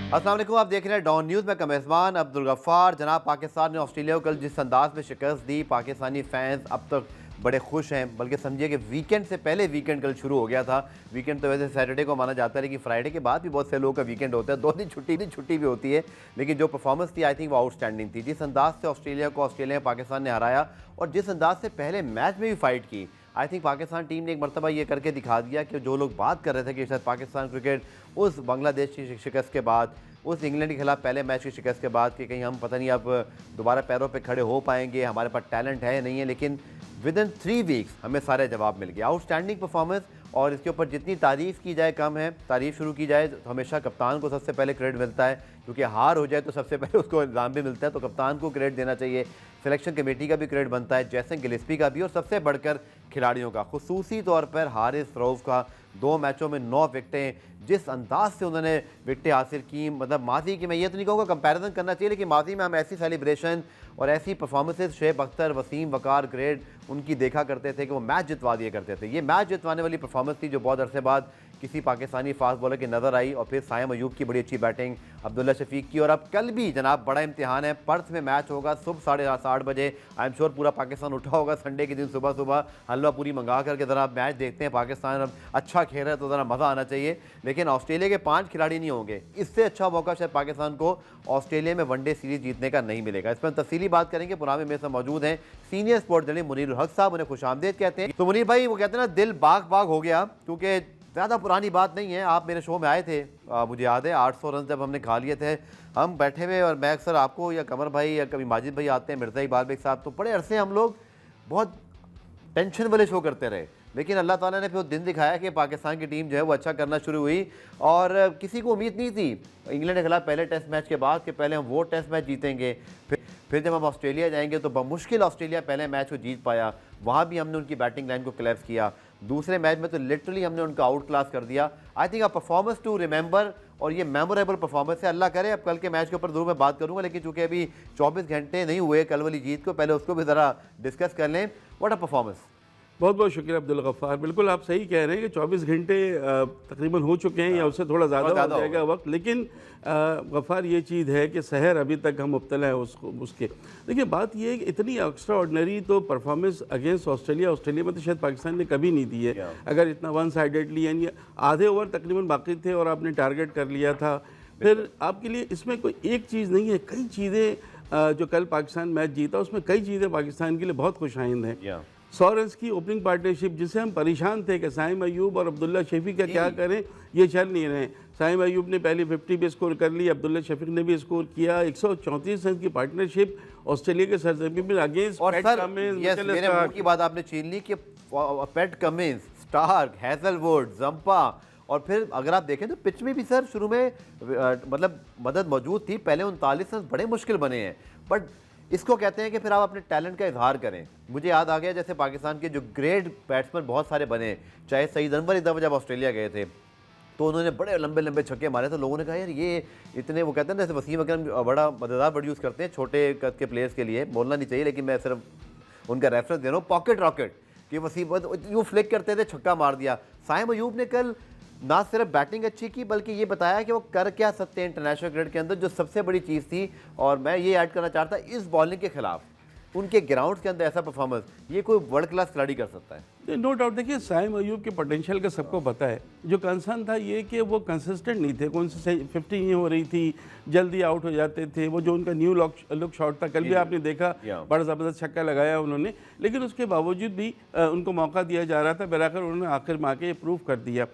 अस्सलाम वालेकुम, आप देख रहे हैं डॉन न्यूज़ में कमेज़बान अब्दुल गफ्फार। जनाब, पाकिस्तान ने ऑस्ट्रेलिया को कल जिस अंदाज में शिकस्त दी, पाकिस्तानी फैंस अब तक बड़े खुश हैं। बल्कि समझिए कि वीकेंड से पहले वीकेंड कल शुरू हो गया था। वीकेंड तो वैसे सैटरडे को माना जाता है, लेकिन फ्राइडे के बाद भी बहुत से लोगों का वीकेंड होता है। 2 दिन छुट्टी भी होती है, लेकिन जो परफॉर्मेंस थी आई थिंक वो आउटस्टैंडिंग थी। जिस अंदाज से ऑस्ट्रेलिया पाकिस्तान ने हराया और जिस अंदाज से पहले मैच में भी फाइट की, आई थिंक पाकिस्तान टीम ने एक मरतबा ये करके दिखा दिया कि जो लोग बात कर रहे थे कि शायद पाकिस्तान क्रिकेट उस बांग्लादेश की शिकस्त के बाद, उस इंग्लैंड के खिलाफ पहले मैच की शिकस्त के बाद कि कहीं हम पता नहीं अब दोबारा पैरों पे खड़े हो पाएंगे, हमारे पास टैलेंट है या नहीं है, लेकिन विद इन 3 वीक्स हमें सारे जवाब मिल गए। आउटस्टैंडिंग परफॉर्मेंस, और इसके ऊपर जितनी तारीफ़ की जाए कम है। तारीफ़ शुरू की जाए तो हमेशा कप्तान को सबसे पहले क्रेडिट मिलता है, क्योंकि हार हो जाए तो सबसे पहले उसको इल्ज़ाम भी मिलता है, तो कप्तान को क्रेडिट देना चाहिए। सिलेक्शन कमेटी का भी क्रेडिट बनता है, जैसन गिलिस्पी का भी, और सबसे बढ़कर खिलाड़ियों का। खुसूसी तौर पर हारिस रऊफ़ का 2 मैचों में 9 विकटें, जिस अंदाज से उन्होंने विकटें हासिल की, मतलब माजी की मैं ये तो नहीं कहूँगा कंपैरिजन करना चाहिए, लेकिन माजी में हम ऐसी सेलिब्रेशन और ऐसी परफॉर्मेंसेज शुएब अख्तर, वसीम वकार ग्रेड उनकी देखा करते थे कि वो मैच जितवा दिया करते थे। ये मैच जितवाने वाली परफॉर्मेंस थी जो बहुत अरसे बाद किसी पाकिस्तानी फास्ट बॉलर की नज़र आई। और फिर साइम अयूब की बड़ी अच्छी बैटिंग, अब्दुल्ला शफीक की। और अब कल भी जनाब बड़ा इम्तिहान है, पर्थ में मैच होगा सुबह 8:30 बजे। आई एम श्योर पूरा पाकिस्तान उठा होगा संडे के दिन सुबह सुबह हलवा पूरी मंगा करके ज़रा मैच देखते हैं। पाकिस्तान अब अच्छा खेल रहा है तो ज़रा मज़ा आना चाहिए, लेकिन ऑस्ट्रेलिया के 5 खिलाड़ी नहीं होंगे। इससे अच्छा मौका शायद पाकिस्तान को ऑस्ट्रेलिया में वनडे सीरीज जीतने का नहीं मिलेगा। इस पर तफसीली बात करेंगे। पुराने मेरे साथ मौजूद हैं सीनियर स्पोर्ट्स जर्नलिस्ट मुनीर हक साहब, उन्हें खुशामदीद कहते हैं। तो मुनीर भाई, वो कहते हैं ना दिल बाग बाग हो गया, क्योंकि ज़्यादा पुरानी बात नहीं है, आप मेरे शो में आए थे, मुझे याद है 800 रन जब हमने खा लिए थे, हम बैठे हुए, और मैं अक्सर आपको या कमर भाई या कभी माजिद भाई आते हैं, मिर्ज़ा इकबाल बेग साहब, तो बड़े अरसे हम लोग बहुत टेंशन वाले शो करते रहे। लेकिन अल्लाह ताला ने फिर दिन दिखाया कि पाकिस्तान की टीम जो है वो अच्छा करना शुरू हुई, और किसी को उम्मीद नहीं थी इंग्लैंड के खिलाफ पहले टेस्ट मैच के बाद कि पहले हम वो टेस्ट मैच जीतेंगे। फिर जब हम ऑस्ट्रेलिया जाएंगे तो बमुश्किल ऑस्ट्रेलिया पहले मैच को जीत पाया, वहाँ भी हमने उनकी बैटिंग लाइन को क्लैप्स किया। दूसरे मैच में तो लिटरली हमने उनका आउट क्लास कर दिया। I think a performance to remember, और ये मेमोरेबल परफॉर्मेंस है। अल्लाह करे अब कल के मैच के ऊपर जरूर मैं बात करूंगा, लेकिन चूंकि अभी 24 घंटे नहीं हुए कल वाली जीत को, पहले उसको भी ज़रा डिस्कस कर लें। What a performance. बहुत बहुत शुक्रिया अब्दुल गफ्फार। बिल्कुल आप सही कह रहे हैं कि 24 घंटे तकरीबन हो चुके हैं, या उससे थोड़ा ज़्यादा हो जाएगा वक्त। लेकिन गफ्फार ये चीज़ है कि शहर अभी तक हम मुब्तला है उसके। देखिए बात ये है कि इतनी एक्स्ट्रा ऑर्डनरी तो परफॉर्मेंस अगेंस्ट ऑस्ट्रेलिया में तो शायद पाकिस्तान ने कभी नहीं दी है। अगर इतना वन साइडेडली, यानी आधे ओवर तकरीबन बाकी थे और आपने टारगेट कर लिया था, फिर आपके लिए इसमें कोई एक चीज़ नहीं है, कई चीज़ें जो कल पाकिस्तान मैच जीता उसमें कई चीज़ें पाकिस्तान के लिए बहुत खुशाइंद हैं। 100 रन की ओपनिंग पार्टनरशिप, जिससे हम परेशान थे कि साइम अयूब और अब्दुल्ला शफीक का क्या करें, ये चल नहीं रहे। साइम अयूब ने पहले 50 पे स्कोर कर ली, अब्दुल्ला शफीक ने भी स्कोर किया। 134 रन की पार्टनरशिप ऑस्ट्रेलिया के सरजमीन में अगेंस्ट पैट कमिंस। मेरे मुंह की बात आपने छीन ली कि Pat Cummins, Starc, Hazlewood, Zampa, और फिर अगर आप देखें तो पिच में भी सर शुरू में मतलब मदद मौजूद थी। पहले 39 रन बड़े मुश्किल बने हैं, बट इसको कहते हैं कि फिर आप अपने टैलेंट का इजहार करें। मुझे याद आ गया जैसे पाकिस्तान के जो ग्रेट बैट्समैन बहुत सारे बने, चाहे सईद अनवर एक दफ़ा जब ऑस्ट्रेलिया गए थे तो उन्होंने बड़े लंबे लंबे छक्के मारे, तो लोगों ने कहा यार ये इतने, वो कहते हैं जैसे वसीम अकरम बड़ा मज़ेदार वर्ड यूज़ करते हैं छोटे कद के प्लेयर्स के लिए, बोलना नहीं चाहिए लेकिन मैं सिर्फ उनका रेफरेंस दे रहा हूँ, पॉकेट रॉकेट, कि वसीम यूँ फ्लिक करते थे, छक्का मार दिया। साइम अयूब ने कल ना सिर्फ बैटिंग अच्छी की, बल्कि ये बताया कि वो कर क्या सकते हैं इंटरनेशनल क्रिकेट के अंदर, जो सबसे बड़ी चीज़ थी। और मैं ये ऐड करना चाहता, इस बॉलिंग के खिलाफ उनके ग्राउंड के अंदर ऐसा परफॉर्मेंस ये कोई वर्ल्ड क्लास खिलाड़ी कर सकता है। No doubt. देखिए साइम अयूब के पोटेंशियल का सबको पता है। जो कंसर्न था ये कि वो कंसिस्टेंट नहीं थे, कौन से 50 नहीं हो रही थी, जल्दी आउट हो जाते थे। वो जो उनका न्यू लुक शॉट था, कल भी आपने देखा बड़ा ज़बरदस्त छक्का लगाया उन्होंने, लेकिन उसके बावजूद भी उनको मौका दिया जा रहा था। बहरहाल उन्होंने आखिर में आके प्रूव कर दिया।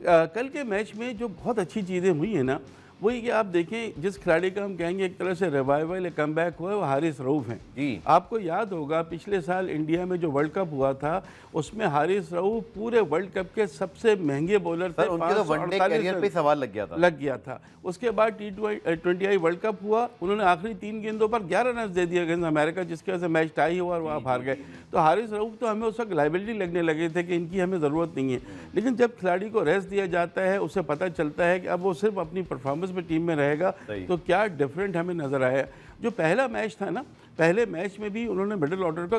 कल के मैच में जो बहुत अच्छी चीज़ें हुई हैं ना, वही कि आप देखें जिस खिलाड़ी का हम कहेंगे एक तरह से रिवाइवल या कम बैक हुआ है, वो हारिस रऊफ़ हैं जी। आपको याद होगा पिछले साल इंडिया में जो वर्ल्ड कप हुआ था उसमें हारिस रऊफ़ पूरे वर्ल्ड कप के सबसे महंगे बॉलर थे। उनके तो वनडे करियर पे सवाल लग गया था। उसके बाद T20 वर्ल्ड कप हुआ, उन्होंने आखिरी 3 गेंदों पर 11 रन दे दिए अगेंस्ट अमेरिका, जिसकी वजह से मैच टाई हुआ और वहाँ हार गए। तो हारिस रऊफ़ तो हमें उस वक्त लाइबिलिटी लगने लगे थे कि इनकी हमें ज़रूरत नहीं है, लेकिन जब खिलाड़ी को रेस्ट दिया जाता है उसे पता चलता है कि अब वो सिर्फ अपनी परफॉर्मेंस में टीम में रहेगा, तो क्या डिफरेंट हमें नज़र आया। जो पहला मैच था ना, पहले मैच में भी उन्होंने मिडिल ऑर्डर को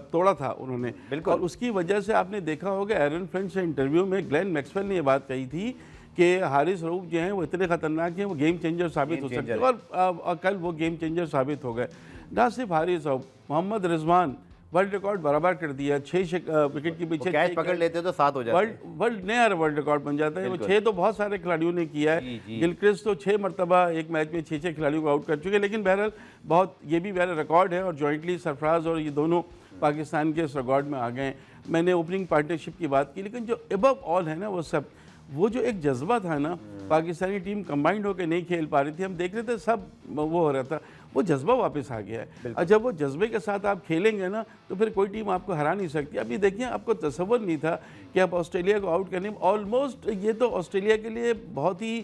तोड़ा था उन्होंने, और उसकी वजह से आपने देखा होगा एरन फिंच से इंटरव्यू में ग्लेन मैक्सवेल ने ये बात कही थी कि हारिस रऊफ जो हैं वो इतने ख़तरनाक हैं, वो गेम चेंजर साबित हो सकते हैं और कल वो गेम चेंजर साबित हो गए। ना सिर्फ हारिस रऊफ, मोहम्मद रिजवान वर्ल्ड रिकॉर्ड बराबर कर दिया, 6 विकेट के पीछे कैच पकड़ लेते तो 7 हो जाते। वर्ल्ड नया वर्ल्ड रिकॉर्ड बन जाता है। वो 6 तो बहुत सारे खिलाड़ियों ने किया है। गिलक्रिस्ट तो 6 मरतबा एक मैच में 6 खिलाड़ियों को आउट कर चुके हैं, लेकिन बहरहाल बहुत ये भी बहरहाल रिकॉर्ड है और जॉइंटली सरफराज और ये दोनों पाकिस्तान के इस रिकॉर्ड में आ गए हैं। मैंने ओपनिंग पार्टनरशिप की बात की, लेकिन जो एबव ऑल है ना वो सब, वो जो एक जज्बा था ना, पाकिस्तानी टीम कंबाइंड होकर नहीं खेल पा रही थी, हम देख रहे थे सब वो हो रहा था, वो जज्बा वापस आ गया है। और जब वो जज्बे के साथ आप खेलेंगे ना तो फिर कोई टीम आपको हरा नहीं सकती। अभी देखिए, आपको तसव्वुर नहीं था कि आप ऑस्ट्रेलिया को आउट करने में, ऑलमोस्ट ये तो ऑस्ट्रेलिया के लिए बहुत ही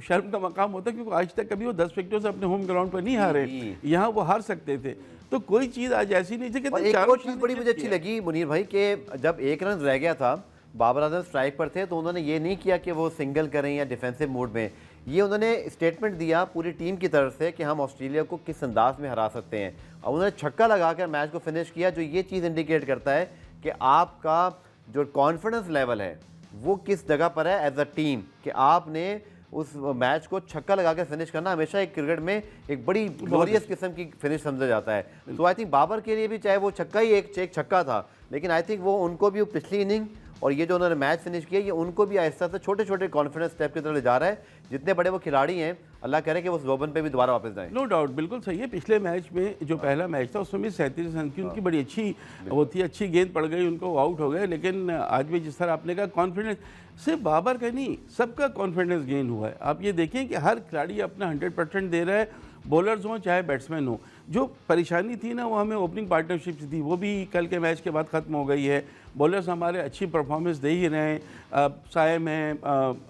शर्म का मकाम होता है, क्योंकि आज तक कभी वो 10 विकेटों से अपने होम ग्राउंड पर नहीं हारे। यहाँ वो हार सकते थे, तो कोई चीज़ आज ऐसी नहीं थी कि एक और चीज़ बड़ी मुझे अच्छी लगी मुनीर भाई, कि जब 1 रन रह गया था, बाबर आजम स्ट्राइक पर थे, तो उन्होंने ये नहीं किया कि वो सिंगल करें या डिफेंसिव मोड में, ये उन्होंने स्टेटमेंट दिया पूरी टीम की तरफ से कि हम ऑस्ट्रेलिया को किस अंदाज में हरा सकते हैं, और उन्होंने छक्का लगाकर मैच को फिनिश किया, जो ये चीज़ इंडिकेट करता है कि आपका जो कॉन्फिडेंस लेवल है वो किस जगह पर है एज अ टीम, कि आपने उस मैच को छक्का लगा के फिनिश करना हमेशा एक क्रिकेट में एक बड़ी ग्लोरियस किस्म की फिनिश समझा जाता है। तो आई थिंक बाबर के लिए भी, चाहे वो छक्का ही एक छक्का था, लेकिन आई थिंक वो उनको भी पिछली इनिंग और ये जो उन्होंने मैच फिनिश किया, ये उनको भी आहिस्ता से छोटे छोटे कॉन्फिडेंस स्टेप की तरफ ले जा रहा है। जितने बड़े वो खिलाड़ी हैं, अल्लाह करे कि वो जोबन पे भी दोबारा वापस जाएं। नो डाउट, बिल्कुल सही है। पिछले मैच में जो पहला मैच था उसमें भी 37 रन की उनकी बड़ी अच्छी वो थी, अच्छी गेंद पड़ गई, उनको आउट हो गए। लेकिन आज भी जिस तरह आपने कहा, कॉन्फिडेंस सिर्फ बाबर का नहीं, सबका कॉन्फिडेंस गेन हुआ है। आप ये देखें कि हर खिलाड़ी अपना 100% दे रहा है, बॉलर्स हों चाहे बैट्समैन हो। जो परेशानी थी ना वो हमें ओपनिंग पार्टनरशिप थी, वो भी कल के मैच के बाद ख़त्म हो गई है। बॉलर्स हमारे अच्छी परफॉर्मेंस दे ही रहे हैं। साइम हैं,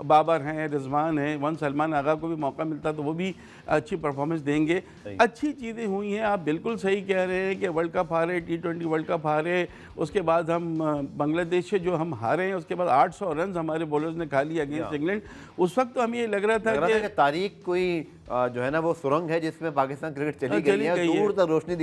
बाबर हैं, रिजवान हैं, वन सलमान आगा को भी मौका मिलता तो वो भी अच्छी परफॉर्मेंस देंगे। अच्छी चीज़ें हुई हैं। आप बिल्कुल सही कह रहे हैं कि वर्ल्ड कप हारे, T20 वर्ल्ड कप हारे, उसके बाद हम बांग्लादेश से जो हम हारे हैं, उसके बाद 800 रन हमारे बॉलर्स ने खा लिया अगेंस्ट इंग्लैंड। उस वक्त तो हमें ये लग रहा था कि तारीख कोई जो है ना वो सुरंग है जिसमें पाकिस्तान क्रिकेट चली गई है, दूर तक रोशनी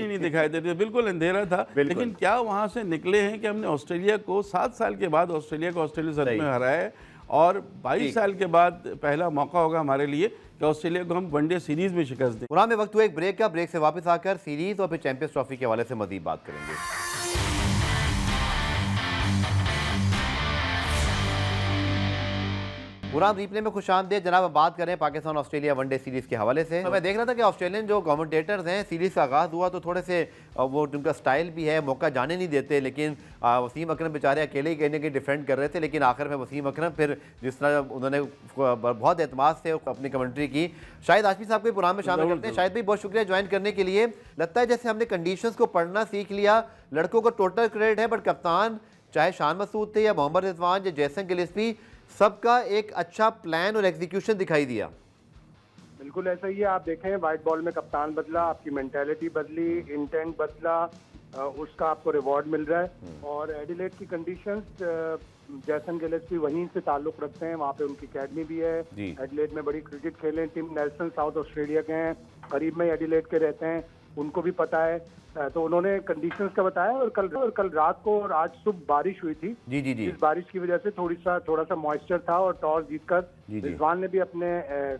नहीं दिखाई दे रही, बिल्कुल अंधेरा था। लेकिन क्या वहाँ से निकले हैं कि हमने ऑस्ट्रेलिया को 7 साल के बाद ऑस्ट्रेलिया को ऑस्ट्रेलिया सर में हराया है, और 22 साल के बाद पहला मौका होगा हमारे लिए कि ऑस्ट्रेलिया को हम वनडे सीरीज में शिकस्त दें। कुरान में वक्त हुआ एक ब्रेक का, ब्रेक से वापस आकर सीरीज और फिर चैंपियंस ट्रॉफी के हवाले से मजीद बात करेंगे। कुरान रिप्ले में खुशामदीद जनाब। अब बात करें पाकिस्तान ऑस्ट्रेलिया वनडे सीरीज़ के हवाले से। तो मैं देख रहा था कि ऑस्ट्रेलियन जो कमेंटेटर्स हैं, सीरीज़ का आगाज़ हुआ तो थोड़े से वो उनका स्टाइल भी है, मौका जाने नहीं देते, लेकिन वसीम अकरम बेचारे अकेले ही कहीं ना कहीं डिफेंड कर रहे थे, लेकिन आखिर में वसीम अकरम फिर जिस तरह उन्होंने बहुत एतमाद से अपनी कमेंट्री की। शायद आशमी साहब को प्रोग्राम में शामिल करते हैं। शायद भी बहुत शुक्रिया ज्वाइन करने के लिए। लगता है जैसे हमने कंडीशंस को पढ़ना सीख लिया। लड़कों को टोटल क्रेडिट है, बट कप्तान चाहे शान मसूद थे या मोहम्मद रिजवान या जैसन गिलिस्पी, सबका एक अच्छा प्लान और एग्जीक्यूशन दिखाई दिया। बिल्कुल ऐसा ही है। आप देखें, वाइट बॉल में कप्तान बदला, आपकी मेंटालिटी बदली, इंटेंट बदला, उसका आपको रिवॉर्ड मिल रहा है। और एडिलेड की कंडीशंस, जैसन गिलेस्पी वहीं से ताल्लुक रखते हैं, वहाँ पे उनकी अकेडमी भी है। एडिलेड में बड़ी क्रिकेट खेले। टिम नेल्सन साउथ ऑस्ट्रेलिया के हैं, करीब में एडिलेड के रहते हैं, उनको भी पता है। तो उन्होंने कंडीशंस का बताया। और कल रात को और आज सुबह बारिश हुई थी। जी। इस बारिश की वजह से थोड़ा सा मॉइस्चर था, और टॉस जीतकर रिजवान ने भी अपने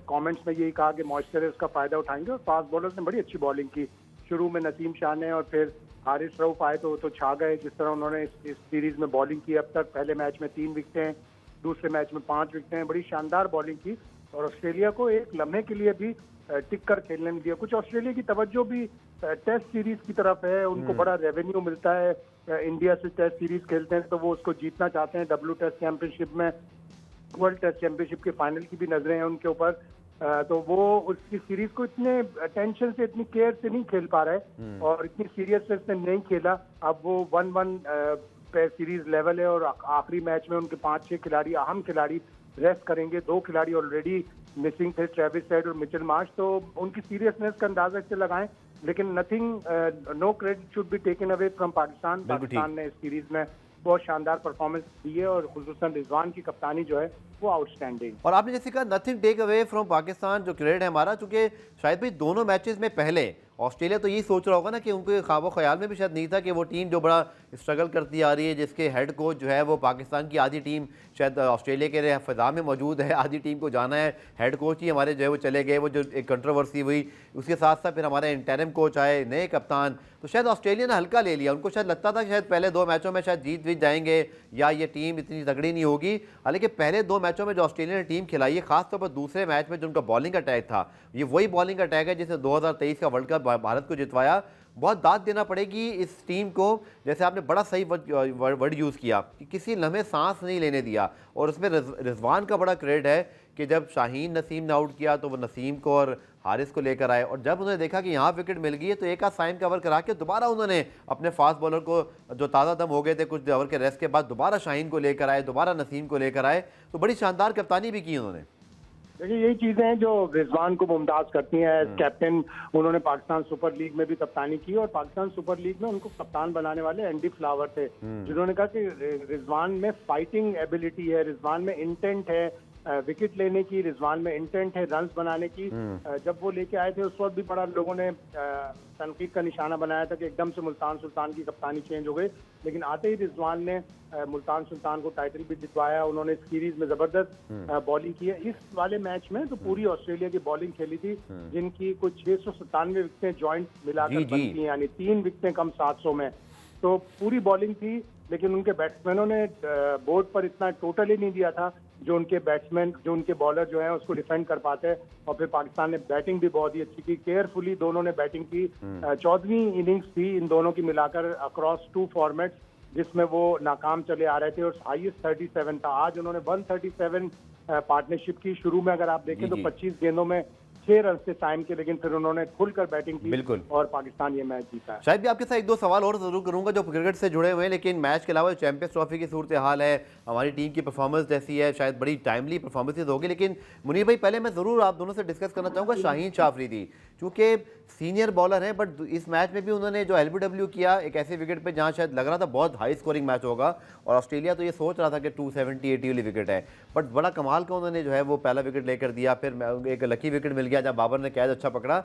कमेंट्स में यही कहा कि मॉइस्चर है, उसका फायदा उठाएंगे। और फास्ट बॉलर्स ने बड़ी अच्छी बॉलिंग की। शुरू में नसीम शाह ने, और फिर हारिस रऊफ आए तो छा गए। जिस तरह उन्होंने इस सीरीज में बॉलिंग की अब तक, पहले मैच में 3 विकेटें, दूसरे मैच में 5 विकेटें, बड़ी शानदार बॉलिंग की। और ऑस्ट्रेलिया को एक लम्हे के लिए भी टिक कर खेलने में दिया। कुछ ऑस्ट्रेलिया की तवज्जो भी टेस्ट सीरीज की तरफ है। उनको बड़ा रेवेन्यू मिलता है, इंडिया से टेस्ट सीरीज खेलते हैं तो वो उसको जीतना चाहते हैं। डब्ल्यू टेस्ट चैंपियनशिप में, वर्ल्ड टेस्ट चैंपियनशिप के फाइनल की भी नजरें हैं उनके ऊपर। तो वो उसकी सीरीज को इतने टेंशन से, इतनी केयर से नहीं खेल पा रहे, और इतनी सीरियसनेस से नहीं खेला। अब वो 1-1 पे सीरीज लेवल है, और आखिरी मैच में उनके 5-6 खिलाड़ी, अहम खिलाड़ी रेस्ट करेंगे। 2 खिलाड़ी ऑलरेडी मिसिंग थे, ट्रेविस हेड और मिचेल मार्श। तो उनकी सीरियसनेस का अंदाजा इससे लगाएं। लेकिन no credit should be taken away from Pakistan. Pakistan ने इस सीरीज में बहुत शानदार परफॉर्मेंस दी है, और खुसूसन रिजवान की कप्तानी जो है वो आउटस्टैंडिंग। और आपने जैसे कहा nothing take away from Pakistan, जो क्रेडिट है हमारा, चूंकि शायद भी दोनों मैचेस में पहले ऑस्ट्रेलिया तो यही सोच रहा होगा ना कि उनके ख्वाबो ख्याल में भी शायद नहीं था कि वो टीम जो बड़ा स्ट्रगल करती आ रही है, जिसके हेड कोच जो है वो पाकिस्तान की आधी टीम शायद ऑस्ट्रेलिया के फ़िज़ा में मौजूद है, आधी टीम को जाना है, हेड कोच ही हमारे जो है वो चले गए, वो जो एक कंट्रोवर्सी हुई, उसके साथ साथ फिर हमारे इंटरिम कोच आए, नए कप्तान, तो शायद ऑस्ट्रेलिया ने हल्का ले लिया। उनको शायद लगता था कि शायद पहले 2 मैचों में शायद जीत जाएंगे या ये टीम इतनी तगड़ी नहीं होगी, हालांकि पहले 2 मैचों में जो ऑस्ट्रेलिया ने टीम खिलाई है, खासतौर पर दूसरे मैच में जो उनका बॉलिंग अटैक था, ये वही बॉलिंग अटैक है जिसने 2023 का वर्ल्ड कप भारत को जितवाया। बहुत दाद देना पड़ेगी इस टीम को, जैसे आपने बड़ा सही वर्ड यूज़ किया कि किसी लम्हे सांस नहीं लेने दिया, और उसमें रिजवान का बड़ा क्रेडिट है कि जब शाहीन नसीम ने आउट किया तो वो नसीम को और हारिस को लेकर आए, और जब उन्होंने देखा कि यहाँ विकेट मिल गई है तो एक आध साइम कवर करा के दोबारा उन्होंने अपने फास्ट बॉलर को, जो ताज़ा दम हो गए थे कुछ ओवर के रेस्ट के बाद, दोबारा शाहीन को लेकर आए, दोबारा नसीम को लेकर आए, तो बड़ी शानदार कप्तानी भी की उन्होंने। देखिए यही चीजें हैं जो रिजवान को मुमताज करती हैं एज कैप्टन। उन्होंने पाकिस्तान सुपर लीग में भी कप्तानी की, और पाकिस्तान सुपर लीग में उनको कप्तान बनाने वाले एंडी फ्लावर थे, जिन्होंने कहा कि रिजवान में फाइटिंग एबिलिटी है, रिजवान में इंटेंट है विकेट लेने की, रिजवान में इंटेंट है रन्स बनाने की। जब वो लेके आए थे उस वक्त भी बड़ा लोगों ने तनकीद का निशाना बनाया था कि एकदम से मुल्तान सुल्तान की कप्तानी चेंज हो गई, लेकिन आते ही रिजवान ने मुल्तान सुल्तान को टाइटल भी जितवाया। उन्होंने सीरीज में जबरदस्त बॉलिंग की है। इस वाले मैच में तो पूरी ऑस्ट्रेलिया की बॉलिंग खेली थी, जिनकी कुछ 697 विकेटें ज्वाइंट मिलाकर बनती हैं, यानी 3 विकेटें कम 700 में, तो पूरी बॉलिंग थी। लेकिन उनके बैट्समैनों ने बोर्ड पर इतना टोटल ही नहीं दिया था जो उनके बैट्समैन, जो उनके बॉलर जो हैं उसको डिफेंड कर पाते हैं। और फिर पाकिस्तान ने बैटिंग भी बहुत ही अच्छी की, केयरफुली दोनों ने बैटिंग की। 14वीं इनिंग्स थी इन दोनों की मिलाकर अक्रॉस 2 फॉर्मेट्स, जिसमें वो नाकाम चले आ रहे थे, और हाईएस्ट 37 था। आज उन्होंने 137 पार्टनरशिप की। शुरू में अगर आप देखें तो 25 गेंदों में 6 रन से टाइम के, लेकिन फिर उन्होंने खुलकर बैटिंग की, बिल्कुल, और पाकिस्तान ये मैच जीता। शायद भी आपके साथ 1-2 सवाल और जरूर करूंगा जो क्रिकेट से जुड़े हुए हैं, लेकिन मैच के अलावा चैंपियंस ट्रॉफी की सूरत हाल है, हमारी टीम की परफॉर्मेंस जैसी है, शायद बड़ी टाइमली परफॉर्मेंसेज होगी। लेकिन मुनीर भाई, पहले मैं जरूर आप दोनों से डिस्कस करना चाहूँगा शाहीन शाह अफरीदी, चूँकि सीनियर बॉलर हैं, बट इस मैच में भी उन्होंने जो LBW किया एक ऐसे विकेट पे जहाँ शायद लग रहा था बहुत हाई स्कोरिंग मैच होगा, और ऑस्ट्रेलिया तो ये सोच रहा था कि 270-80 वाली विकेट है, बट बड़ा कमाल का उन्होंने जो है वो पहला विकेट लेकर दिया। फिर एक लकी विकेट मिल गया जब बाबर ने कैच अच्छा पकड़ा,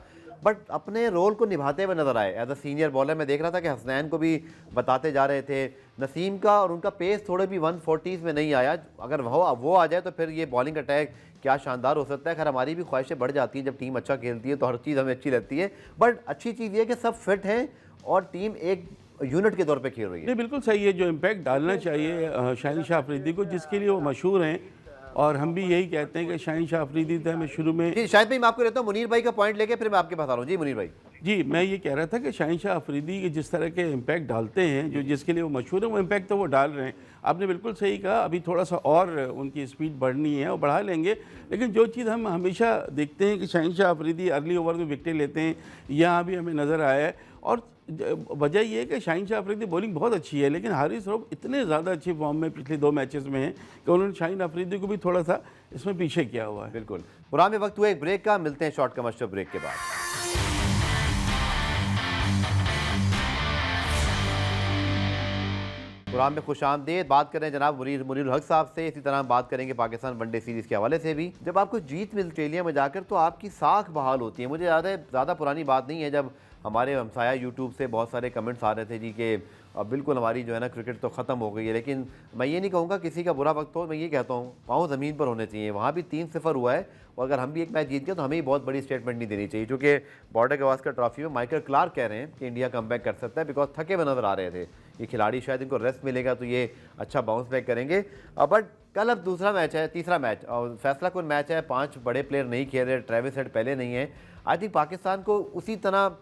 बट अपने रोल को निभाते हुए नजर आए एज अ सीनियर बॉलर। मैं देख रहा था कि हसनैन को भी बताते जा रहे थे, नसीम का और उनका पेस थोड़े भी 140s में नहीं आया, अगर वो आ जाए तो फिर ये बॉलिंग अटैक क्या शानदार हो सकता है। खैर हमारी भी ख्वाहिशें बढ़ जाती हैं जब टीम अच्छा खेलती है, तो हर चीज़ हमें अच्छी लगती है, बट अच्छी चीज़ ये कि सब फिट हैं और टीम एक यूनिट के तौर पे खेल रही है। नहीं, बिल्कुल सही है। जो इम्पैक्ट डालना चाहिए शाहीन शाह अफरीदी को, जिसके लिए वो मशहूर हैं, और हम भी यही कहते हैं कि शाहीन शाह अफरीदी थे। हमें शुरू में जी, शायद भाई मैं आपको रहता हूँ मुनीर भाई का पॉइंट लेके फिर मैं आपके पास आ रहा हूँ। जी मुनीर भाई। जी, मैं ये कह रहा था कि शाहीन शाह अफरीदी के जिस तरह के इम्पैक्ट डालते हैं, जो जिसके लिए वो मशहूर है, वो इम्पैक्ट तो वो डाल रहे हैं। आपने बिल्कुल सही कहा, अभी थोड़ा सा और उनकी स्पीड बढ़नी है और बढ़ा लेंगे। लेकिन जो चीज़ हम हमेशा देखते हैं कि शाहीन शाह अफरीदी अर्ली ओवर में विकेटें लेते हैं, यहाँ भी हमें नज़र आया है। और वजह यह है कि शाहीन शाह अफरीदी बॉलिंग बहुत अच्छी है, लेकिन हारिस रऊफ इतने ज़्यादा अच्छी फॉर्म में पिछले 2 मैचेस में हैं कि उन्होंने शाहीन अफरीदी को भी थोड़ा सा इसमें पीछे किया हुआ है। बिल्कुल। पुराने वक्त हुआ एक ब्रेक का, मिलते हैं शॉर्ट कमर्शियल ब्रेक के बाद। प्रोग्राम में खुश आमदीद। बात करें जनाब मुनीर हक साहब से, इसी तरह बात करेंगे पाकिस्तान वनडे सीरीज़ के हवाले से भी। जब आपको जीत मिल ऑस्ट्रेलिया में जाकर तो आपकी साख बहाल होती है। मुझे याद है, ज़्यादा पुरानी बात नहीं है, जब हमारे हमसाया यूट्यूब से बहुत सारे कमेंट्स आ रहे थे जी कि अब बिल्कुल हमारी जो है ना क्रिकेट तो ख़त्म हो गई है। लेकिन मैं ये नहीं कहूँगा किसी का बुरा वक्त हो, मैं ये कहता हूँ पाँव ज़मीन पर होने चाहिए। वहाँ भी 3-0 हुआ है, और अगर हम भी एक मैच जीत गए तो हमें ही बहुत बड़ी स्टेटमेंट नहीं देनी चाहिए, क्योंकि बॉर्डर गवास्कर ट्रॉफी में माइकल क्लार्क कह रहे हैं कि इंडिया कमबैक कर सकता है, बिकॉज थके हुए नज़र आ रहे थे ये खिलाड़ी। शायद इनको रेस्ट मिलेगा तो ये अच्छा बाउंस बैक करेंगे। बट कल अब दूसरा मैच है, तीसरा मैच, और फैसला कुन मैच है। 5 बड़े प्लेयर नहीं खेल रहे, ट्रेविस हेड पहले नहीं है। आई थिंक पाकिस्तान को उसी तरह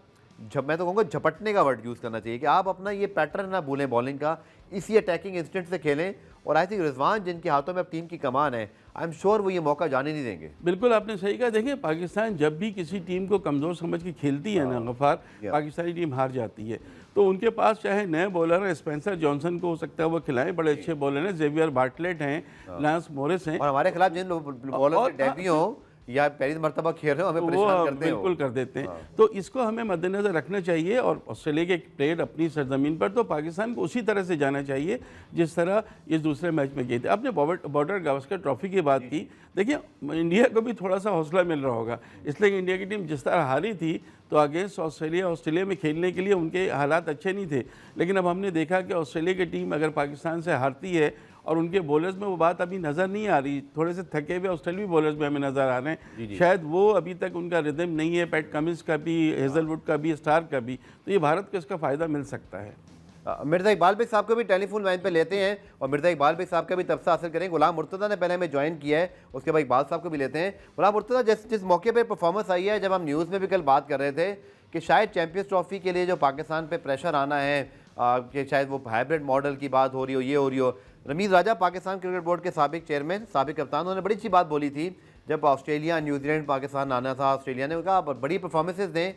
मैं तो कहूँगा झपटने का वर्ड यूज़ करना चाहिए कि आप अपना ये पैटर्न ना भूलें बॉलिंग का, इसी अटैकिंग इंस्टेंट से खेलें। और आई थिंक रिजवान जिनके हाथों में अब टीम की कमान है, आई एम श्योर वो ये मौका जाने नहीं देंगे। बिल्कुल आपने सही कहा। देखिए, पाकिस्तान जब भी किसी टीम को कमज़ोर समझ के खेलती है ना गफ़ार, पाकिस्तानी टीम हार जाती है। तो उनके पास चाहे नए बॉलर हैं, स्पेंसर जॉनसन को हो सकता है वो खिलाएं, बड़े अच्छे बॉलर हैं, जेवियर बार्टलेट हैं, लांस मोरिस हैं, और हमारे खिलाफ जिन बॉलर के डेब्यू हो या पहली मरतबा खेल रहे हो हमें वो परेशान करते हैं बिल्कुल कर देते हैं। तो इसको हमें मद्देनज़र रखना चाहिए और ऑस्ट्रेलिया के प्लेयर अपनी सरजमीन पर तो पाकिस्तान को उसी तरह से जाना चाहिए जिस तरह इस दूसरे मैच में गए थे। आपने बॉर्डर गावस्कर ट्रॉफी की बात की, देखिए इंडिया को भी थोड़ा सा हौसला मिल रहा होगा, इसलिए इंडिया की टीम जिस तरह हारी थी तो अगेंस्ट ऑस्ट्रेलिया में खेलने के लिए उनके हालात अच्छे नहीं थे, लेकिन अब हमने देखा कि ऑस्ट्रेलिया की टीम अगर पाकिस्तान से हारती है और उनके बॉलर्स में वो बात अभी नज़र नहीं आ रही, थोड़े से थके हुए ऑस्ट्रेलियाई बॉलर्स में हमें नज़र आ रहे हैं, शायद वो अभी तक उनका रिदम नहीं है, पैट कमिंस का भी, हेजलवुड का भी, स्टार्क का भी, तो ये भारत को इसका फ़ायदा मिल सकता है। मिर्ज़ा इकबाल भाई साहब को भी टेलीफोन लाइन पे लेते हैं और मिर्ज़ा इकबाल भाई साहब का भी तबसरा हासिल करें। गुलाम मुर्तज़ा ने पहले हमें ज्वाइन किया है, उसके बाद इकबाल साहब को भी लेते हैं। गुलाम मुर्तज़ा, जिस मौके पे परफॉर्मेंस आई है, जब हम न्यूज़ में भी कल बात कर रहे थे कि शायद चैंपियंस ट्रॉफी के लिए जो पाकिस्तान पे प्रेशर आना है कि शायद वो हाइब्रिड मॉडल की बात हो रही हो, ये हो रही हो। रमीज़ राजा पाकिस्तान क्रिकेट बोर्ड के साबिक चेयरमैन, साबिक कप्तान, उन्होंने बड़ी अच्छी बात बोली थी जब ऑस्ट्रेलिया, न्यूजीलैंड, पाकिस्तान आना था। ऑस्ट्रेलिया ने कहा बड़ी परफॉर्मेंसेज दें,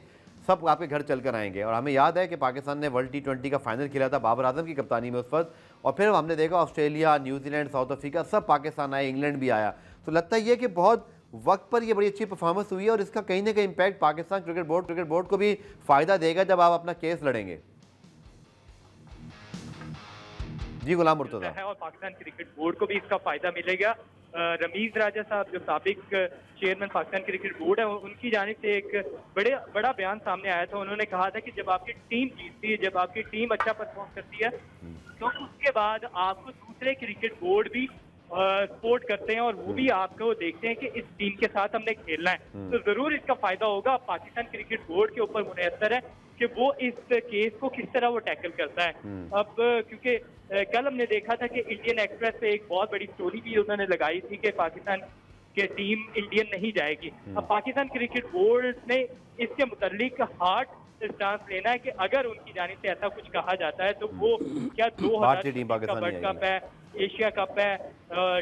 सब आपके घर चल कर आएंगे। और हमें याद है कि पाकिस्तान ने वर्ल्ड T20 का फाइनल खेला था बाबर आजम की कप्तानी में उस वक्त, और फिर हमने देखा ऑस्ट्रेलिया, न्यूजीलैंड, साउथ अफ्रीका सब पाकिस्तान आए, इंग्लैंड भी आया। तो लगता है कि बहुत वक्त पर ये बड़ी अच्छी परफॉर्मेंस हुई है और इसका कहीं ना कहीं इम्पैक्ट पाकिस्तान क्रिकेट बोर्ड को भी फ़ायदा देगा जब आप अपना केस लड़ेंगे। जी गुलाम मुर्तज़ा है और पाकिस्तान क्रिकेट बोर्ड को भी इसका फायदा मिलेगा। रमीज राजा साहब जो साबिक चेयरमैन पाकिस्तान क्रिकेट बोर्ड है, उनकी जानिब से एक बड़ा बयान सामने आया था। उन्होंने कहा था कि जब आपकी टीम जीतती है, जब आपकी टीम अच्छा परफॉर्म करती है, तो उसके बाद आपको दूसरे क्रिकेट बोर्ड भी सपोर्ट करते हैं और वो भी आपको देखते हैं कि इस टीम के साथ हमने खेलना है, तो जरूर इसका फायदा होगा। पाकिस्तान क्रिकेट बोर्ड के ऊपर मुनहसर है कि वो इस केस को किस तरह वो टैकल करता है। अब क्योंकि कल हमने देखा था कि इंडियन एक्सप्रेस पे एक बहुत बड़ी स्टोरी भी उन्होंने लगाई थी कि पाकिस्तान की टीम इंडियन नहीं जाएगी। अब पाकिस्तान क्रिकेट बोर्ड ने इसके मुतालिक हार्ड स्टांस लेना है कि अगर उनकी जानिब से ऐसा कुछ कहा जाता है तो वो क्या 2000 का वर्ल्ड कप है, एशिया कप है,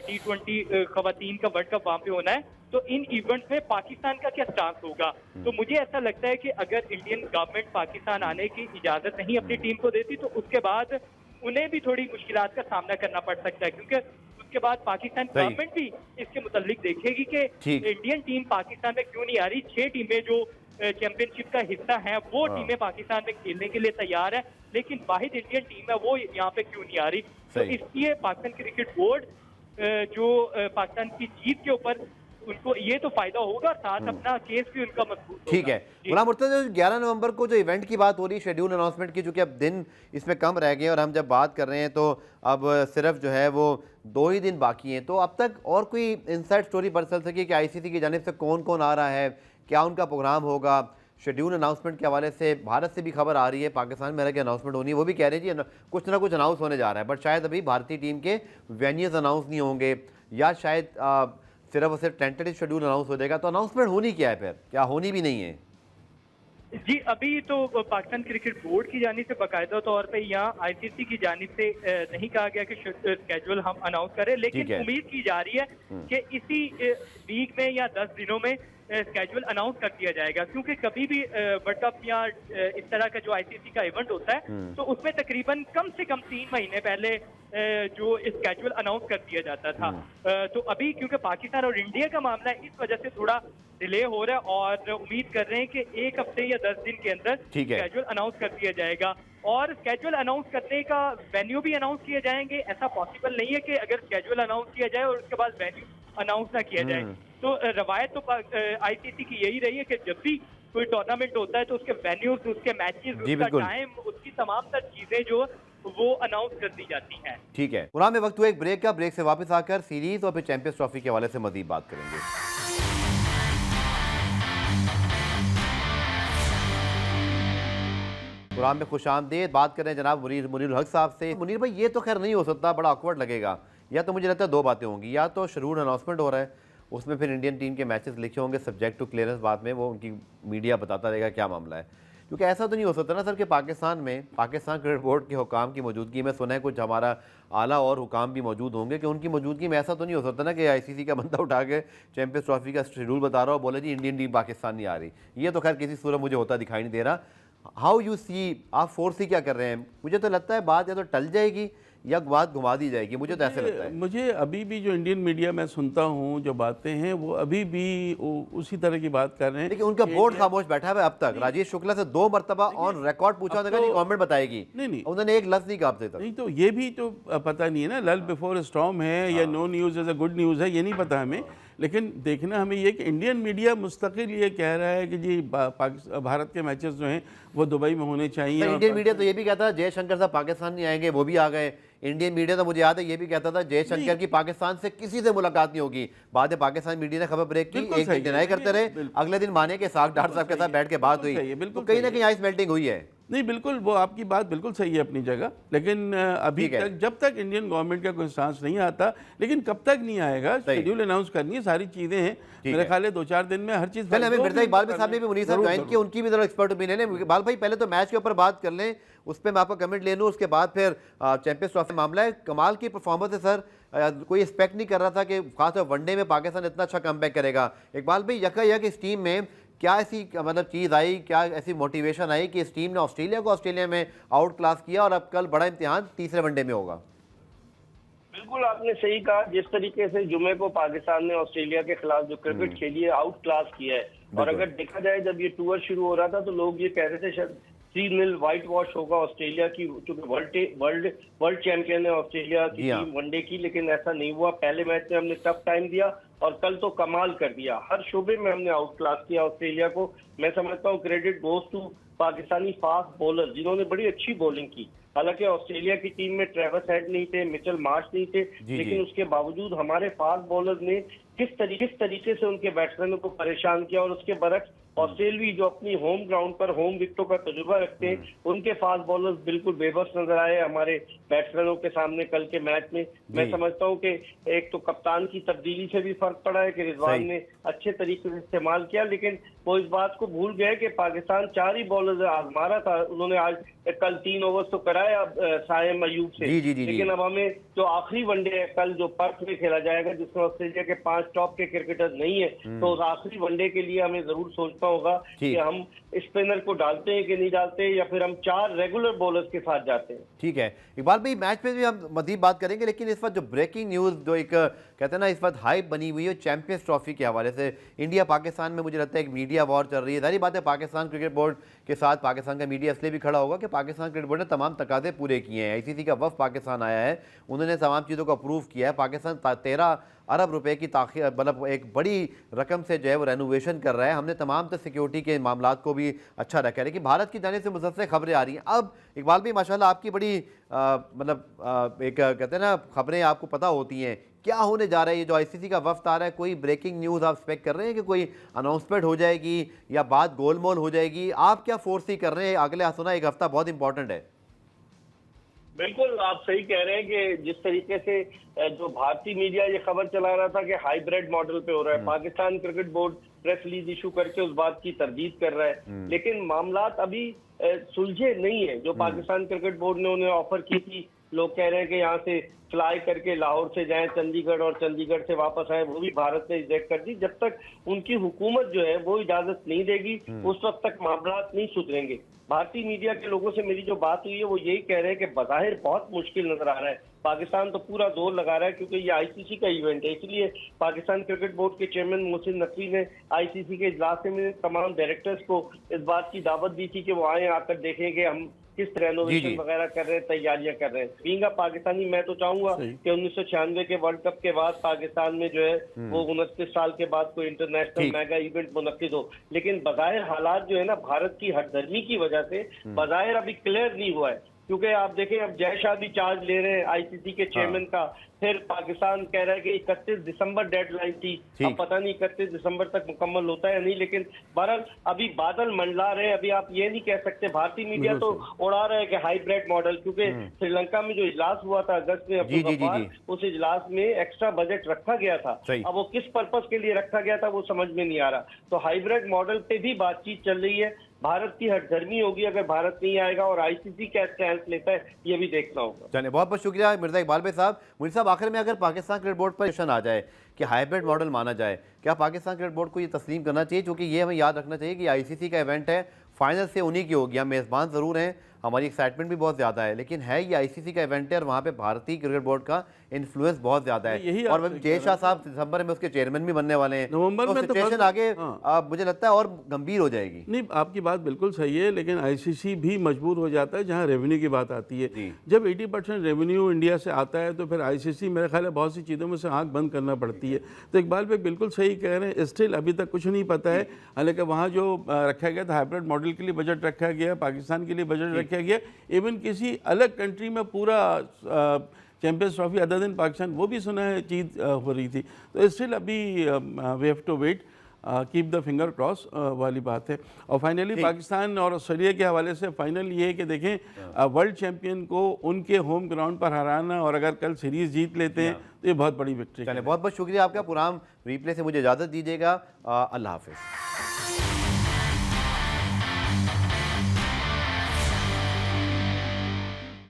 T20 खवातीन का वर्ल्ड कप वहां पे होना है, तो इन इवेंट्स में पाकिस्तान का क्या स्टांस होगा। तो मुझे ऐसा लगता है कि अगर इंडियन गवर्नमेंट पाकिस्तान आने की इजाजत नहीं अपनी टीम को देती तो उसके बाद उन्हें भी थोड़ी मुश्किलात का सामना करना पड़ सकता है, क्योंकि उसके बाद पाकिस्तान गवर्नमेंट भी इसके मुतालिक देखेगी कि इंडियन टीम पाकिस्तान में क्यों नहीं आ रही। 6 टीमें जो चैंपियनशिप का हिस्सा है वो टीमें पाकिस्तान में खेलने के लिए तैयार है, लेकिन वाहिद इंडियन टीम है वो यहाँ पे क्यों नहीं आ रही। तो इसलिए पाकिस्तान क्रिकेट बोर्ड जो पाकिस्तान की जीत के ऊपर उनको ये तो फायदा होगा, साथ अपना केस भी उनका मजबूत होगा। ठीक है गुलाम मुर्तज़ा, 11 नवंबर को जो इवेंट की बात हो रही है, शेड्यूल अनाउंसमेंट की, चूंकि अब दिन इसमें कम रह गए और हम जब बात कर रहे हैं तो अब सिर्फ जो है वो 2 ही दिन बाकी हैं, तो अब तक और कोई इनसाइड स्टोरी पता चल सकी कि ICC की जानिब से कौन कौन आ रहा है, क्या उनका प्रोग्राम होगा। शेड्यूल अनाउंसमेंट के हवाले से भारत से भी खबर आ रही है, पाकिस्तान में रह के अनाउंसमेंट होनी है, वो भी कह रहे हैं जी कुछ ना कुछ अनाउंस होने जा रहा है, बट शायद अभी भारतीय टीम के वेन्यूज अनाउंस नहीं होंगे या शायद सिर्फ और सिर्फ टेंटेटिव शेड्यूल अनाउंस हो जाएगा। तो अनाउंसमेंट होनी क्या है, फिर क्या होनी भी नहीं है? जी अभी तो पाकिस्तान क्रिकेट बोर्ड की जानिब से बाकायदा तौर पे यहाँ ICC की जानिब से नहीं कहा गया कि स्केड्यूल हम अनाउंस करें, लेकिन उम्मीद की जा रही है कि इसी वीक में या 10 दिनों में स्केड्यूल अनाउंस कर दिया जाएगा, क्योंकि कभी भी वर्ल्ड कप या इस तरह का जो ICC का इवेंट होता है तो उसमें तकरीबन कम से कम 3 महीने पहले जो स्केड्यूल अनाउंस कर दिया जाता था। तो अभी क्योंकि पाकिस्तान और इंडिया का मामला है, इस वजह से थोड़ा डिले हो रहा है और उम्मीद कर रहे हैं कि 1 हफ्ते या 10 दिन के अंदर स्केड्यूल अनाउंस कर दिया जाएगा। और स्केड्यूल अनाउंस करने का वेन्यू भी अनाउंस किए जाएंगे। ऐसा पॉसिबल नहीं है कि अगर स्केड्यूल अनाउंस किया जाए और उसके बाद वेन्यू अनाउंस ना किया जाए। तो रवायत तो ICC की यही रही है कि जब भी कोई टूर्नामेंट होता है तो उसके वेन्यूज, उसके मैचेस, उसका टाइम, उसकी तमाम तर चीजें जो वो अनाउंस कर दी जाती हैं। ठीक है गुलाम, में वक्त हुआ एक ब्रेक का, ब्रेक से वापस आकर सीरीज और फिर चैंपियंस ट्रॉफी के हवाले से मजीद बात करेंगे। प्रोग्राम में खुशामदीद, बात करें जनाब मुनीरुल हक साहब से। मुनीर भाई, ये तो खैर नहीं हो सकता, बड़ा ऑकवर्ड लगेगा। या तो मुझे लगता है 2 बातें होंगी, या तो शेड्यूल अनाउंसमेंट हो रहा है, उसमें फिर इंडियन टीम के मैचेस लिखे होंगे सब्जेक्ट टू क्लियरेंस, बाद में वो उनकी मीडिया बताता रहेगा क्या मामला है। क्योंकि ऐसा तो नहीं हो सकता ना सर कि पाकिस्तान क्रिकेट बोर्ड के हुकाम की मौजूदगी में, सुना है कुछ हमारा आला और हुकाम भी मौजूद होंगे, कि उनकी मौजूदगी में ऐसा तो नहीं हो सकता ना कि ICC का बंदा उठा के चैंपियंस ट्रॉफी का शेड्यूल बता रहा हो, बोले जी इंडियन टीम पाकिस्तान नहीं आ रही। ये तो खैर किसी सूरत मुझे होता दिखाई नहीं दे रहा। हाउ यू सी, आप फोर्स ही क्या कर रहे हैं? मुझे तो लगता है बात या तो टल जाएगी या बात घुमा दी जाएगी? मुझे तो ऐसे लगता है। मुझे अभी भी जो इंडियन मीडिया में सुनता हूँ, जो बातें हैं, वो अभी भी उसी तरह की बात कर रहे हैं। लेकिन उनका बोर्ड खामोश बैठा हुआ है अब तक। राजेश शुक्ला से 2 मरतबा ऑन रिकॉर्ड पूछा, उन्होंने कहा गवर्नमेंट बताएगी। नहीं, उन्होंने एक लफ्ज नहीं कहा अब तक। नहीं, तो ये भी तो पता नहीं है ना, लल बिफोर स्टॉर्म है या no news is a good news है, ये नहीं पता हमें। लेकिन देखना हमें ये कि इंडियन मीडिया मुस्तकिल ये कह रहा है कि जी भारत के मैचेस जो हैं वो दुबई में होने चाहिए। इंडियन मीडिया तो ये भी कहता था जयशंकर साहब पाकिस्तान नहीं आएंगे, वो भी आ गए। इंडियन मीडिया तो मुझे याद है ये भी कहता था जयशंकर की पाकिस्तान से किसी से मुलाकात नहीं होगी। बाद में पाकिस्तान मीडिया ने खबर ब्रेक की, एक दिन डिनाई करते रहे, अगले दिन माने के साग डार साहब के साथ बैठ के बात हुई। तो कहीं ना कहीं आइस मेल्टिंग हुई है। नहीं, बिल्कुल, वो आपकी बात बिल्कुल सही है अपनी जगह, लेकिन अभी तक जब तक इंडियन गवर्नमेंट का कोई स्टांस नहीं आता, लेकिन कब तक नहीं आएगा, शेड्यूल अनाउंस करनी है, सारी चीज़ें हैं, मेरे ख्याल है 2-4 दिन में हर चीज़। पहले हमें मिर्जा इकबाल भाई साहब ने भी मुनीर साहब ज्वाइन किया, उनकी भी जरा एक्सपर्ट ओपिनियन है। इकबाल भाई पहले तो मैच के ऊपर बात कर लें, उस पर मैं आपका कमेंट ले लूँ, उसके बाद फिर चैंपियंस ट्रॉफी मामला है। कमाल की परफॉर्मेंस है सर, कोई एक्सपेक्ट नहीं कर रहा था कि खासतौर वनडे में पाकिस्तान इतना अच्छा कमबैक करेगा। इकबाल भाई यका इस टीम में क्या ऐसी मतलब चीज़ आई, क्या ऐसी मोटिवेशन आई कि इस टीम ने ऑस्ट्रेलिया में आउट क्लास किया और अब कल बड़ा इम्तिहान तीसरे वनडे में होगा? बिल्कुल आपने सही कहा, जिस तरीके से जुमे को पाकिस्तान ने ऑस्ट्रेलिया के खिलाफ जो क्रिकेट खेली है, आउट क्लास किया है। और अगर देखा जाए जब ये टूर शुरू हो रहा था तो लोग ये कह रहे थे शायद 3-0 व्हाइट वॉश होगा ऑस्ट्रेलिया की, क्योंकि वर्ल्ड चैंपियन है ऑस्ट्रेलिया की टीम वनडे की, लेकिन ऐसा नहीं हुआ। पहले मैच में हमने टफ टाइम दिया और कल तो कमाल कर दिया, हर शोबे में हमने आउट क्लास किया ऑस्ट्रेलिया को। मैं समझता हूँ credit goes to Pakistani fast bowler, जिन्होंने बड़ी अच्छी बॉलिंग की। हालांकि ऑस्ट्रेलिया की टीम में ट्रेविस हेड नहीं थे, मिचेल मार्श नहीं थे, लेकिन उसके बावजूद हमारे फास्ट बॉलर ने किस तरीके से उनके बैट्समैनों को परेशान किया। और उसके बरक्स ऑस्ट्रेलवी जो अपनी होम ग्राउंड पर होम विकेटों का तजुर्बा रखते हैं, उनके फास्ट बॉलर्स बिल्कुल बेबस नजर आए हमारे बैट्समैनों के सामने कल के मैच में। मैं समझता हूं कि एक तो कप्तान की तब्दीली से भी फर्क पड़ा है कि रिजवान ने अच्छे तरीके से इस्तेमाल किया, लेकिन वो इस बात को भूल गए कि पाकिस्तान 4 ही बॉलर आजमा रहा था। उन्होंने आज कल 3 ओवर्स तो कराया साइम अयूब से, लेकिन अब हमें जो आखिरी वनडे है कल जो पर्थ में खेला जाएगा, जिसमें ऑस्ट्रेलिया के 5 टॉप के क्रिकेटर्स नहीं है, तो उस आखिरी वनडे के लिए हमें जरूर सोचना होगा कि हम स्पिनर को डालते हैं कि नहीं डालते, या फिर हम 4 रेगुलर बॉलर्स के साथ जाते हैं। ठीक है इकबाल भाई, मैच में भी हम मजीद बात करेंगे, लेकिन इस वक्त जो ब्रेकिंग न्यूज़ जो एक कहते हैं ना इस वक्त हाइप बनी हुई है चैंपियंस ट्रॉफी के हवाले से, इंडिया पाकिस्तान में मुझे लगता है एक मीडिया वॉर चल रही है। सारी बात है पाकिस्तान क्रिकेट बोर्ड के साथ पाकिस्तान का मीडिया इसलिए भी खड़ा होगा कि पाकिस्तान क्रिकेट बोर्ड ने तमाम तकाजे पूरे किए हैं। ICC का वफ़द पाकिस्तान आया है, उन्होंने तमाम चीज़ों को अप्रूव किया है। पाकिस्तान 13 अरब रुपए की मतलब एक बड़ी रकम से जो है वो रेनोवेशन कर रहा है। हमने तमाम तो सिक्योरिटी के मामला को भी अच्छा रखा है, लेकिन भारत की जानिब से मुसलसल खबरें आ रही हैं। अब इकबाल भाई माशाल्लाह आपकी बड़ी मतलब एक कहते हैं ना खबरें आपको पता होती हैं, क्या होने जा रहा है? ये जो ICC का वफ्द आ रहा है, कोई ब्रेकिंग न्यूज़ आप एक्सपेक्ट कर रहे हैं कि कोई अनाउंसमेंट हो जाएगी या बात गोलमोल हो जाएगी? आप क्या फोर्स कर रहे हैं? अगले सुना एक हफ्ता बहुत इंपॉर्टेंट है। बिल्कुल आप सही कह रहे हैं कि जिस तरीके से जो भारतीय मीडिया ये खबर चला रहा था कि हाइब्रिड मॉडल पे हो रहा है, Pakistan cricket board press release issue करके उस बात की तरदीद कर रहा है, लेकिन मामलात अभी सुलझे नहीं है। जो पाकिस्तान क्रिकेट बोर्ड ने उन्हें ऑफर की थी, लोग कह रहे हैं कि यहाँ से फ्लाई करके लाहौर से जाएं चंडीगढ़ और चंडीगढ़ से वापस आए, वो भी भारत ने रिजेक्ट कर दी। जब तक उनकी हुकूमत जो है वो इजाजत नहीं देगी, उस वक्त तक मामलात नहीं सुधरेंगे। भारतीय मीडिया के लोगों से मेरी जो बात हुई है वो यही कह रहे हैं कि बज़ाहिर बहुत मुश्किल नजर आ रहा है, पाकिस्तान तो पूरा जोर लगा रहा है क्योंकि ये ICC का इवेंट है, इसलिए पाकिस्तान क्रिकेट बोर्ड के चेयरमैन मोहसिन नकवी ने ICC के इजलास में तमाम डायरेक्टर्स को इस बात की दावत दी थी कि वो आए, आकर देखें कि हम किस रेनोवेशन वगैरह कर रहे हैं, तैयारियां कर रहे हैं। बीइंग पाकिस्तानी मैं तो चाहूंगा कि 1996 के वर्ल्ड कप के बाद पाकिस्तान में जो है वो 29 साल के बाद कोई इंटरनेशनल मेगा इवेंट मुनक्किद हो, लेकिन बज़ाहिर हालात जो है ना भारत की हरदर्मी की वजह से बज़ाहिर अभी क्लियर नहीं हुआ है। क्योंकि आप देखें अब जय शाह भी चार्ज ले रहे हैं ICC के चेयरमैन का, फिर पाकिस्तान कह रहा है कि 31 दिसंबर डेडलाइन थी, अब पता नहीं 31 दिसंबर तक मुकम्मल होता है या नहीं, लेकिन बहरहाल अभी बादल मंडला रहे हैं। अभी आप ये नहीं कह सकते, भारतीय मीडिया तो उड़ा रहे हैं कि हाइब्रिड मॉडल, क्योंकि श्रीलंका में जो इजलास हुआ था अगस्त में, उस इजलास में एक्स्ट्रा बजट रखा गया था, अब वो किस पर्पज के लिए रखा गया था वो समझ में नहीं आ रहा। तो हाइब्रिड मॉडल पे भी बातचीत चल रही है। भारत की हरधर्मी होगी अगर भारत नहीं आएगा, और ICC क्या स्टैंड लेता है ये भी देखना होगा। चलिए बहुत बहुत शुक्रिया मिर्जा इकबाल भाई साहब। मुझे साहब आखिर में अगर पाकिस्तान क्रिकेट बोर्ड पर क्वेश्चन आ जाए कि हाइब्रिड मॉडल माना जाए, क्या पाकिस्तान क्रिकेट बोर्ड को ये तस्लीम करना चाहिए? क्योंकि ये हमें याद रखना चाहिए कि ICC का इवेंट है, फाइनल से उन्हीं की होगी। हम मेज़बान ज़रूर हैं, हमारी एक्साइटमेंट भी बहुत ज़्यादा है, लेकिन है ये आईसीसी का इवेंट है और वहाँ पे भारतीय क्रिकेट बोर्ड का इन्फ्लुएंस बहुत ज़्यादा है। और वही जय शाह साहब दिसंबर में उसके चेयरमैन भी बनने वाले हैं, नवंबर में तो सिचुएशन आगे मुझे लगता है और गंभीर हो जाएगी। नहीं, आपकी बात बिल्कुल सही है, लेकिन आईसीसी भी मजबूर हो जाता है जहां रेवेन्यू की बात आती है। जब 80% रेवेन्यू इंडिया से आता है तो फिर आईसीसी मेरे ख्याल है बहुत सी चीज़ों में से आंख बंद करना पड़ती है। तो इकबाल भाई बिल्कुल सही कह रहे हैं, स्टिल अभी तक कुछ नहीं पता है। हालांकि वहाँ जो रखा गया था हाइब्रिड मॉडल के लिए बजट रखा गया, पाकिस्तान के लिए बजट रखा गया, इवन किसी अलग कंट्री में पूरा चैंपियंस ट्रॉफी अदर दिन पाकिस्तान वो भी सुना है चीज़ हो रही थी। तो स्टिल अभी we have to wait, keep the finger cross वाली बात है। और फाइनली पाकिस्तान और ऑस्ट्रेलिया के हवाले से फाइनल ये है कि देखें वर्ल्ड चैंपियन को उनके होम ग्राउंड पर हराना, और अगर कल सीरीज़ जीत लेते हैं तो ये बहुत बड़ी विक्ट्री है। बहुत बहुत शुक्रिया आपका। प्रोग्राम रिप्ले से मुझे इजाज़त दीजिएगा। अल्लाह हाफिज़।